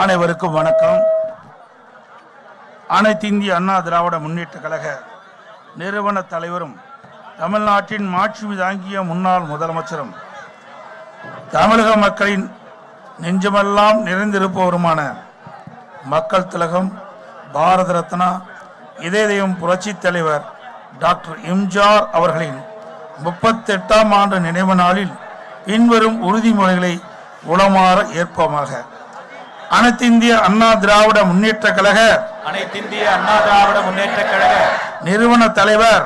அனைவருக்கும் வணக்கம். அனைத்து இந்திய அண்ணா திராவிட முன்னேற்ற கழக நிறுவன தலைவரும் தமிழ்நாட்டின் மாட்சி தாங்கிய முன்னாள் முதலமைச்சரும் தமிழக மக்களின் நெஞ்சமெல்லாம் நிறைந்திருப்பவருமான மக்கள் திலகம் பாரத ரத்னா இதய தெய்வம் புரட்சி தலைவர் டாக்டர் எம்ஜிஆர் அவர்களின் 38ஆம் ஆண்டு நினைவு நாளில் பின்வரும் உறுதிமொழிகளை உளமாற ஏற்போமாக. அனைத்து இந்திய அண்ணா திராவிட முன்னேற்ற கழக நிறுவன தலைவர்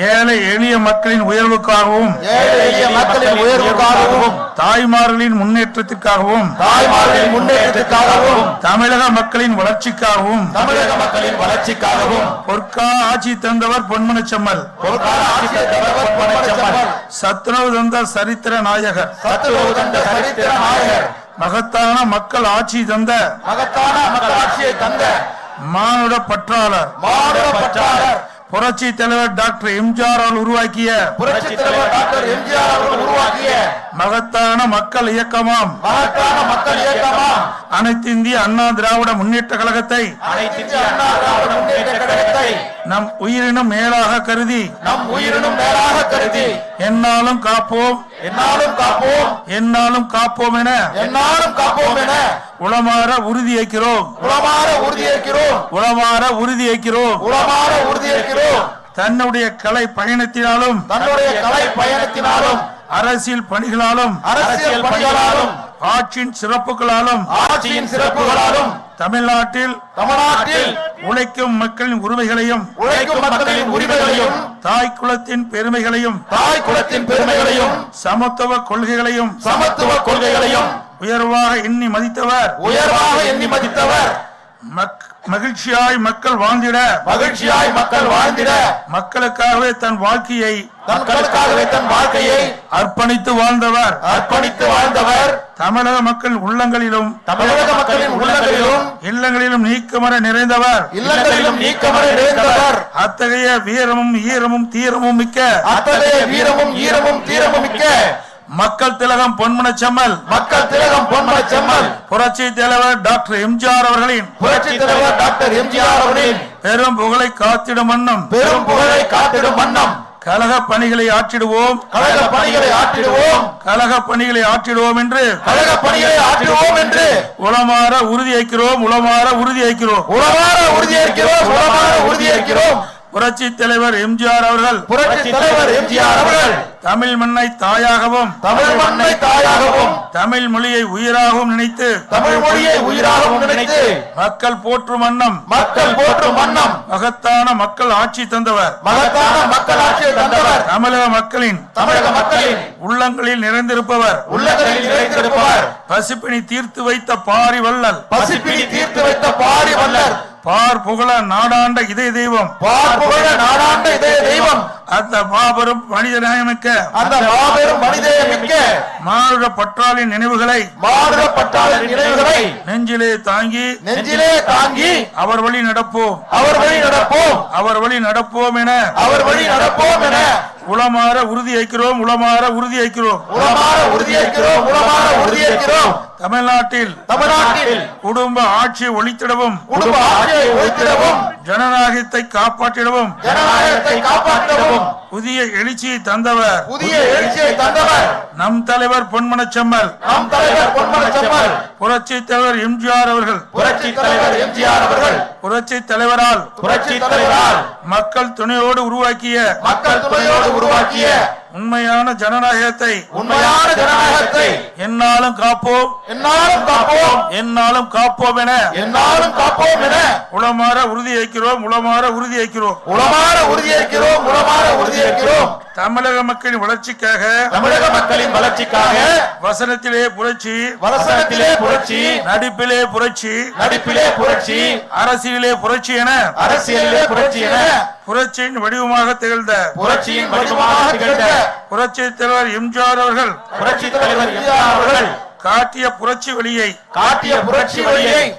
ஏழை எளிய மக்களின் உயர்வுக்காகவும் தாய்மார்களின் முன்னேற்றத்திற்காகவும் தமிழக மக்களின் வளர்ச்சிக்காகவும் பொற்கால ஆட்சி தந்தவர் பொன்மனச்செம்மல் சத்துணவு தந்த சரித்திர நாயகர் மகத்தான மக்கள் ஆட்சி தந்த மானுட பற்றாளர் புரட்சி தலைவர் டாக்டர் எம்ஜிஆர் உருவாக்கிய மகத்தான மக்கள் இயக்கமாம் அனைத்து இந்திய அண்ணா திராவிட முன்னேற்ற கழகத்தை நம் உயிரினும் மேலாக கருதி என்னாலும் காப்போம் என உளமாற உறுதியேற்கிறோம். தன்னுடைய கலை பயணத்தினாலும் அரசியல் பணிகளாலும் ஆட்சியின் சிறப்புகளாலும் தமிழ்நாட்டில் உழைக்கும் மக்களின் உரிமைகளையும் தாய் குலத்தின் பெருமைகளையும் சமத்துவ கொள்கைகளையும் உயர்வாக எண்ணி மதித்தவர் மகிழ்ச்சியாய் மக்கள் வாழ்ந்திட மக்களுக்காகவே தன் வாழ்க்கையை அர்ப்பணித்து வாழ்ந்தவர் தமிழக மக்கள் உள்ளங்களிலும் இல்லங்களிலும் நீக்கமர நிறைந்தவர் அத்தகைய வீரமும் ஈரமும் தீரமும் மிக்க மக்கள் திலகம் பொன்மனச்செம்மல் புரட்சி தலைவர் டாக்டர் எம்ஜிஆர் அவர்களின் பெரும் புகழை காத்திடும் வண்ணம் கழக பணிகளை ஆற்றிடுவோம் என்று உளமாற உறுதியேற்கிறோம். புரட்சி தலைவர் எம்ஜிஆர் அவர்கள் தமிழ் மண்ணை தாயாகவும் தமிழ் மொழியை உயிராகவும் நினைத்து மக்கள் போற்றும் வண்ணம் மகத்தான மக்கள் ஆட்சி தந்தவர் தமிழக மக்களின் உள்ளங்களில் நிறைந்திருப்பவர் பசிப்பினி தீர்த்து வைத்த பாரி வள்ளல் பார் புகழ நாடாண்ட இதய தெய்வம் அந்த மாபெரும் மனிதநேயமிக்க மானுட பற்றாளின் நினைவுகளை நெஞ்சிலே தாங்கி அவர் வழி நடப்போம் என உளமாற உறுதியேற்கிறோம். தமிழ்நாட்டில் குடும்ப ஆட்சியை ஒழித்திடவும் ஜனநாயகத்தை காப்பாற்றிடவும் புதிய எழுச்சியை தந்தவர் நம் தலைவர் பொன்மனச்செம்மல் புரட்சி தலைவர் எம்ஜிஆர் அவர்கள் புரட்சி தலைவரால் மக்கள் துணையோடு உருவாக்கிய உண்மையான ஜனநாயகத்தை என்னாலும் காப்போம் என உளமாற உறுதியேற்கிறோம். தமிழக மக்களின் வளர்ச்சிக்காக வசனத்திலே புரட்சி நடிப்பிலே புரட்சி அரசியலே புரட்சி என புரட்சியின் வடிவமாக திகழ்ந்த புரட்சி தலைவர் எம்ஜிஆர் அவர்கள் காட்டிய புரட்சி வழியை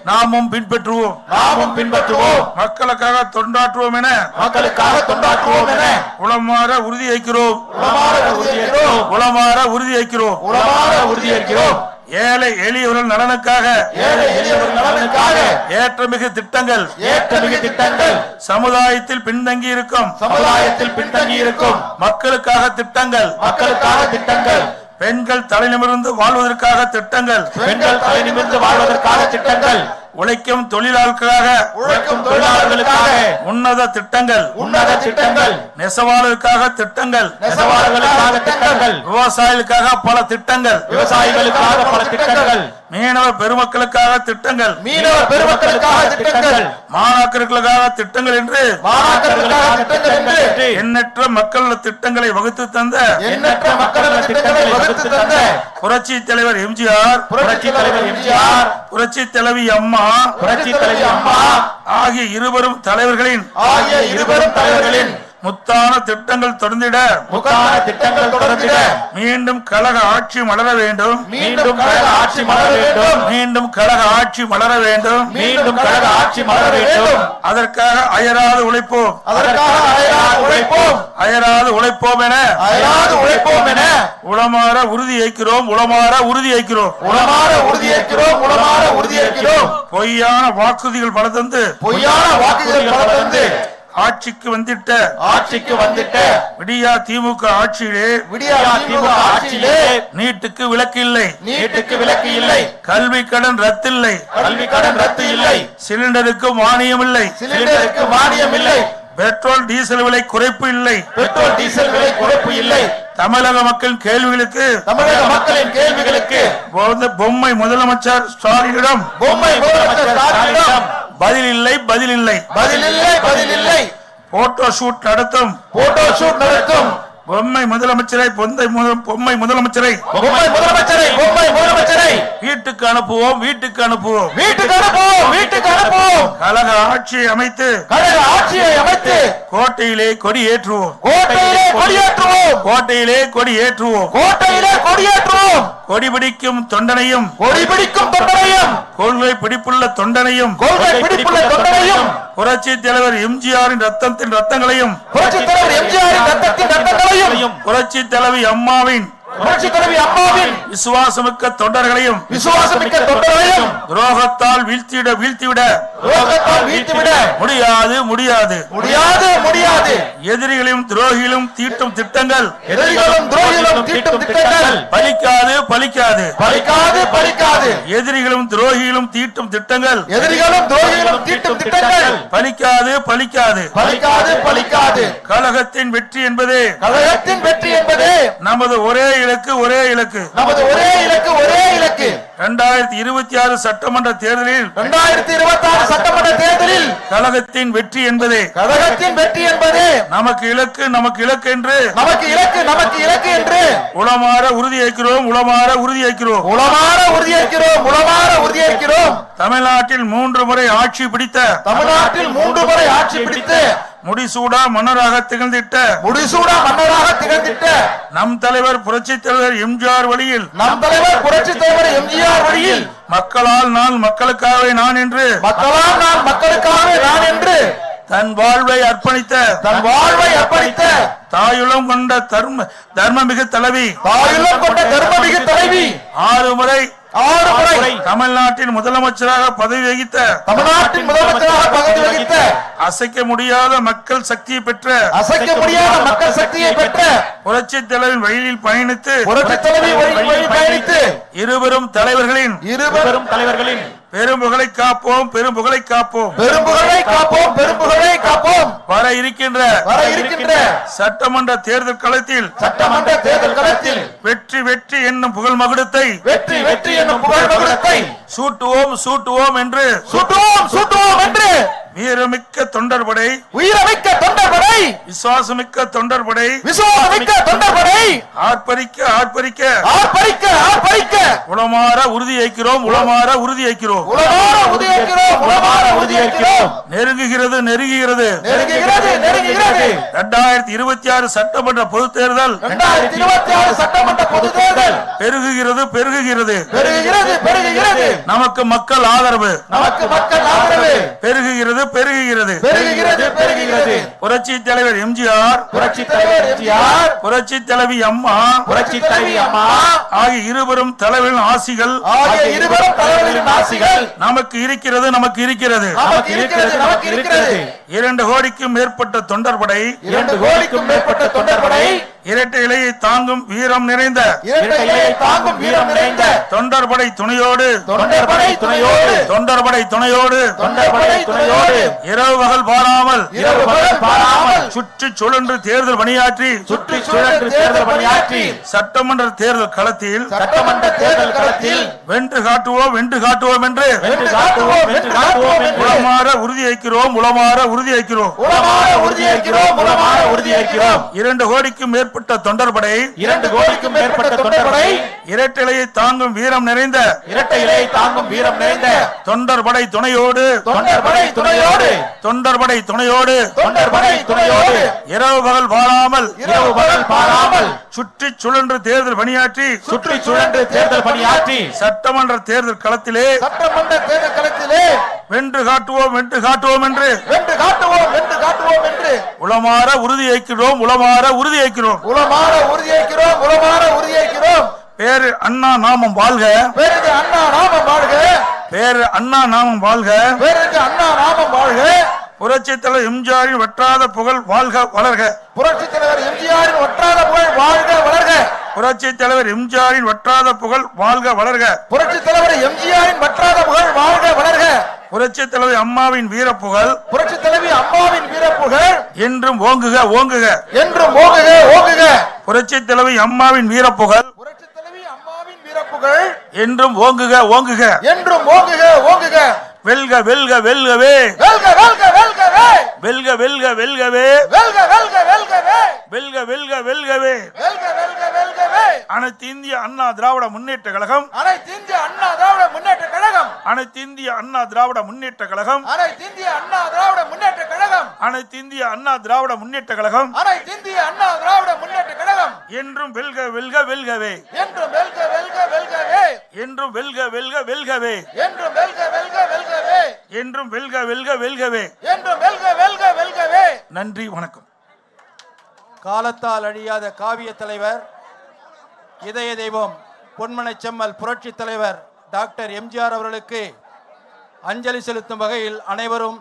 நாமும் பின்பற்றுவோம். மக்களுக்காக தொண்டாற்றுவோம் என உளமாற உறுதியேற்கிறோம். ஏழை எளியவர்கள் நலனுக்காக ஏற்றமிகு திட்டங்கள் சமுதாயத்தில் பின்தங்கி இருக்கும் மக்களுக்காக திட்டங்கள் பெண்கள் தலைநிமிர்ந்து வாழ்வதற்காக திட்டங்கள் உழைக்கும் தொழிலாளர்களுக்காக உன்னத திட்டங்கள் நெசவாளருக்காக திட்டங்கள் விவசாயிகளுக்காக பல திட்டங்கள் மீனவர் பெருமக்களுக்காக திட்டங்கள் மாணாக்கர்களுக்காக திட்டங்கள் என்று எண்ணற்ற மக்கள் திட்டங்களை வகுத்து தந்த புரட்சி தலைவர் எம்ஜிஆர் புரட்சி தலைவி அம்மா ஆகிய இருவரும் தலைவர்களின் முத்தான திட்டங்கள் தொடர்ந்திட மீண்டும் கழக ஆட்சி மலர வேண்டும் அதற்காக அயராது உழைப்போம் என உளமாற உறுதியேற்கிறோம் பொய்யான வாக்குறுதிகள் பல தந்து ஆட்சிக்கு வந்திட்ட விடியா திமுக ஆட்சியிலே நீட்டுக்கு விலக்கு இல்லை கல்வி கடன் ரத்து இல்லை சிலிண்டருக்கு மானியம் இல்லை பெட்ரோல் டீசல் விலை குறைப்பு இல்லை தமிழக மக்களின் கேள்விகளுக்கு பொம்மை முதலமைச்சர் ஸ்டாலினிடம் பதில் இல்லை போட்டோ ஷூட் நடத்தும் பொம்மை முதலமைச்சரை வீட்டுக்கு அனுப்புவோம் கழக ஆட்சியை அமைத்து கோட்டையிலே கொடியேற்றுவோம் கொடிபிடிக்கும் தொண்டனையும் கொள்கை பிடிப்புள்ள தொண்டனையும் புரட்சி தலைவர் எம்ஜிஆரின் ரத்தங்களையும் புரட்சி தலைவி அம்மாவின் விசுவாசமிக்க தொண்டர்களையும் துரோகத்தால் வீழ்த்திவிட முடியாது எதிரிகளையும் துரோகிகளும் தீட்டும் திட்டங்கள் பலிக்காது எதிரிகளும் துரோகிகளும் தீட்டும் திட்டங்கள் பலிக்காது கழகத்தின் வெற்றி என்பதே நமது ஒரே இலக்கு 2026 சட்டமன்ற தேர்தலில் கழகத்தின் வெற்றி என்பதே நமக்கு இலக்கு என்று உளமாற உறுதியேற்கிறோம் தமிழ்நாட்டில் 3 முறை ஆட்சி பிடித்த முடிசூடா மன்னராக திகழ்ந்திட்ட நம் தலைவர் புரட்சி தலைவர் எம்ஜிஆர் வழியில் மக்களால் நான் மக்களுக்காகவே நான் என்று தன் வாழ்வை அர்ப்பணித்த தாயுள்ளம் கொண்ட தர்மமிகு தலைவி 6 முறை தமிழ்நாட்டின் முதலமைச்சராக பதவி வகித்த அசைக்க முடியாத மக்கள் சக்தியை பெற்ற புரட்சி தலைவரின் வழியில் பயணித்து இருவரும் தலைவர்களின் பெரும்புகழை காப்போம் வர இருக்கின்ற சட்டமன்ற தேர்தல் களத்தில் வெற்றி என்னும் புகழ் மகுடத்தை சூட்டுவோம் என்று வீரமிக்க தொண்டர்படை விசுவாசமிக்க தொண்டர்படை ஆர்ப்பரிக்க உளமாற உறுதியேற்கிறோம் உறுதியேற்கிறோம். நெருங்குகிறது நெருங்குகிறது நெருங்குகிறது நெருங்குகிறது. 2026 சட்டமன்ற பொதுத் தேர்தல் 2026 சட்டமன்ற பொதுத் தேர்தல் பெருகுகிறது பெருகுகிறது பெருகுகிறது பெருகுகிறது. நமக்கு மக்கள் ஆதரவு நமக்கு மக்கள் ஆதரவு பெருகுகிறது பெருகுகிறது பெருகுகிறது பெருகுகிறது. புரட்சி தலைவர் எம்ஜிஆர், புரட்சி தலைவர் எம்ஜிஆர், புரட்சி தலைவி அம்மா புரட்சி தலைவி அம்மா ஆகிய இருவரும் தலைவரின் ஆசிகள் ஆகிய இருவரும் தலைவர்களின் ஆசிகள் நமக்கு இருக்கிறது நமக்கு இருக்கிறது. நமக்கு இருக்கிறது நமக்கு இருக்கிறது. 2 கோடிக்கும் மேற்பட்ட தொண்டர் படை 2 கோடிக்கும் மேற்பட்ட தொண்டர் படை இரட்டை இலையை தாங்கும் வீரம் நிறைந்த இரட்டை இலையை தாங்கும் வீரம் நிறைந்த தொண்டர் படை துணையோடு தொண்டர் படை துணையோடு தொண்டர் படை துணையோடு தொண்டர் படை துணையோடு இரவு பகல் பாராமல் இரவு பகல் பாராமல் சுற்றி சுழன்று தேர்தல் பணியாற்றி சுற்றி சுழன்று தேர்தல் பணியாற்றி சட்டமன்ற தேர்தல் களத்தில் சட்டமன்ற தேர்தல் களத்தில் வென்று காட்டுவோம் என்று வென்று காட்டுவோம் என்று உளமாற உறுதியேற்கிறோம் உளமாற உறுதியேற்கிறோம் உளமாற உறுதியேற்கிறோம் உளமாற உறுதியேற்கிறோம். 2 கோடிக்கும் மேற்பட்ட தொண்டர் படை 2 கோடிக்கும் மேற்பட்ட தொண்டர் படை இரட்டை இலையை தாங்கும் வீரம் நிறைந்த இரட்டை இலையை தாங்கும் வீரம் நிறைந்த தொண்டர் படை துணையோடு தொண்டர் படை துணையோடு தொண்டர் படை துணையோடு தொண்டர் படை துணையோடு இரவு பகல் பாராமல் இரவு பகல் பாராமல் சுற்றி சுழன்று தேர்தல் பணியாற்றி சுற்றி சுழன்று தேர்தல் பணியாற்றி சட்டமன்ற தேர்தல் களத்திலே சட்டமன்ற தேர்தல் களத்திலே வென்று காட்டுவோம் என்று வென்று காட்டுவோம் என்று உளமாற உறுதியேற்கிறோம் உளமாற உறுதியேற்கிறோம். உளமாற உறுதியேற்கிறோம் உளமாற உறுதியேற்கிறோம். பேரு அண்ணா நாமம் வாழ்க பேருக்கு அண்ணா நாமம் வாழ்க பேரு அண்ணா நாமம் வாழ்க பேருக்கு அண்ணா நாமம் வாழ்க. புரட்சி தலைவர் எம்ஜிஆரின் வற்றாத புகழ் வாழ்க வளர்க புரட்சி தலைவர் எம்ஜிஆரின் வற்றாத புகழ் வாழ்க வளர்க புரட்சி தலைவர் எம்ஜிஆரின் வற்றாத புகழ் வாழ்க வளர்க புரட்சி தலைவர் எம்ஜிஆரின் வற்றாத புகழ் வாழ்க வளர்க புரட்சி தலைவர் அம்மாவின் வீரப்புகழ் புரட்சி தலைவி அம்மாவின் வீரப்புகழ் என்றும் ஓங்குக ஓங்குக என்றும் ஓங்குக ஓங்குக புரட்சி தலைவி அம்மாவின் வீரப்புகழ் புரட்சி தலைவி அம்மாவின் வீரப்புகழ் என்றும் ஓங்குக ஓங்குக என்றும் ஓங்குக ஓங்குக வெல்க வெல்க வெல்கவே வெல்க வெல்க வெல்கவே வெல்க வெல்க வெல்கவே வெல்க வெல்க வெல்கவே வெல்க வெல்க வெல்கவே வெல்க வெல்க வெல்கவே. அனைத்து இந்திய அண்ணா திராவிட முன்னேற்ற கழகம் அனைத்து இந்திய அண்ணா திராவிட முன்னேற்ற கழகம் அனைத்து இந்திய அண்ணா திராவிட முன்னேற்ற கழகம் அனைத்து இந்திய அண்ணா திராவிட முன்னேற்ற கழகம் அனைத்து இந்திய அண்ணா திராவிட முன்னேற்ற கழகம் அனைத்து இந்திய அண்ணா திராவிட முன்னேற்ற கழகம் என்றும் வெல்க வெல்க வெல்கவே என்றும் வெல்க வெல்க வெல்கவே என்றும் வெல்க வெல்க வெல்கவே என்றும் வெல்க வெல்க வெல்கவே என்றும் வெல்க வெல்க வெல்கவே என்றும் வெல்க வெல்க வெல்கவே. நன்றி வணக்கம். காலத்தால் அழியாத காவிய தலைவர் இதய தெய்வம் பொன்மனை செம்மல் புரட்சி தலைவர் டாக்டர் எம்ஜிஆர் அவர்களுக்கு அஞ்சலி செலுத்தும் வகையில் அனைவரும்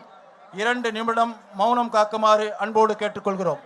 2 நிமிடம் மௌனம் காக்குமாறு அன்போடு கேட்டுக்கொள்கிறோம்.